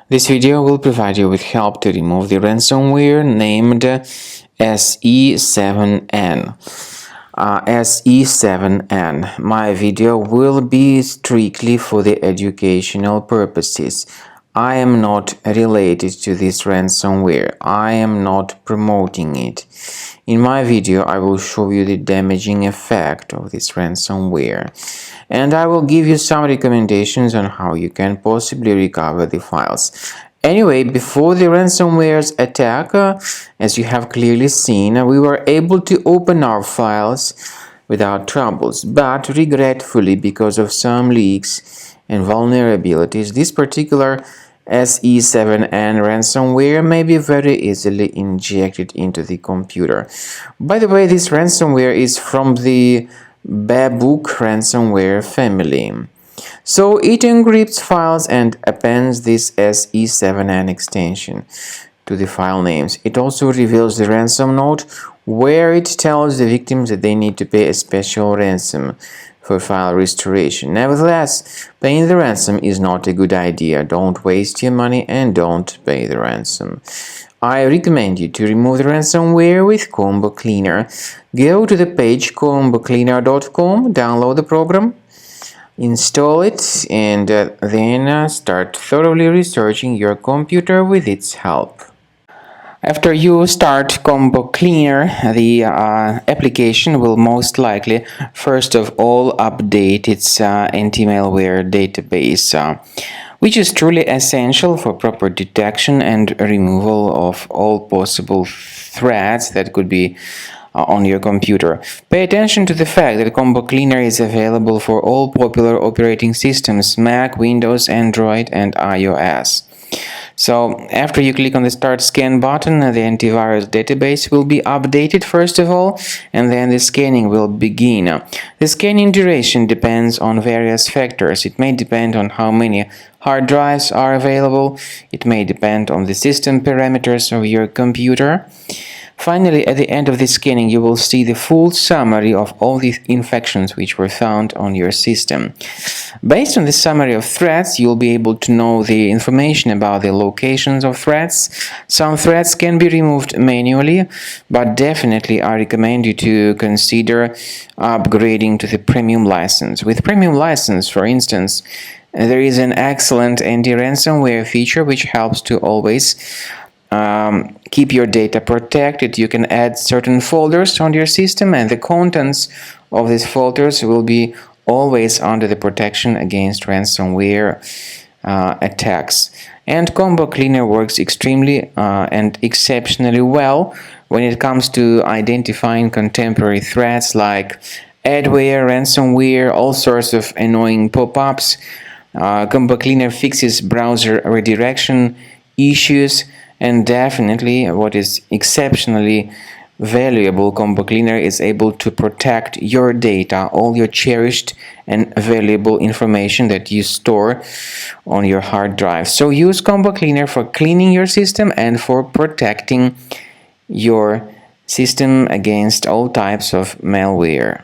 This video will provide you with help to remove the ransomware named Se7en. Se7en. My video will be strictly for the educational purposes. I am not related to this ransomware. I am not promoting it. In my video, I will show you the damaging effect of this ransomware, and I will give you some recommendations on how you can possibly recover the files. Anyway, before the ransomware's attack, as you have clearly seen, we were able to open our files without troubles, but regretfully, because of some leaks and vulnerabilities, this particular Se7en ransomware may be very easily injected into the computer. By the way, this ransomware is from the Babook ransomware family. So it encrypts files and appends this Se7en extension to the file names. It also reveals the ransom note where it tells the victims that they need to pay a special ransom for file restoration. Nevertheless, paying the ransom is not a good idea. Don't waste your money and don't pay the ransom. I recommend you to remove the ransomware with Combo Cleaner. Go to the page combocleaner.com, download the program, install it, and then start thoroughly researching your computer with its help. After you start Combo Cleaner, the application will most likely first of all update its anti-malware database, which is truly essential for proper detection and removal of all possible threats that could be on your computer. Pay attention to the fact that Combo Cleaner is available for all popular operating systems: Mac, Windows, Android, and iOS. So, after you click on the Start Scan button, the antivirus database will be updated first of all, and then the scanning will begin. The scanning duration depends on various factors. It may depend on how many hard drives are available. It may depend on the system parameters of your computer. Finally, at the end of the scanning, you will see the full summary of all the infections which were found on your system. Based on the summary of threats, you'll be able to know the information about the locations of threats. Some threats can be removed manually, but definitely I recommend you to consider upgrading to the premium license. With premium license, for instance, there is an excellent anti-ransomware feature which helps to always keep your data protected. You can add certain folders on your system, and the contents of these folders will be always under the protection against ransomware attacks. And Combo Cleaner works extremely and exceptionally well when it comes to identifying contemporary threats like adware, ransomware, all sorts of annoying pop-ups. Combo Cleaner fixes browser redirection issues. And definitely, what is exceptionally valuable, Combo Cleaner is able to protect your data, all your cherished and valuable information that you store on your hard drive. So use Combo Cleaner for cleaning your system and for protecting your system against all types of malware.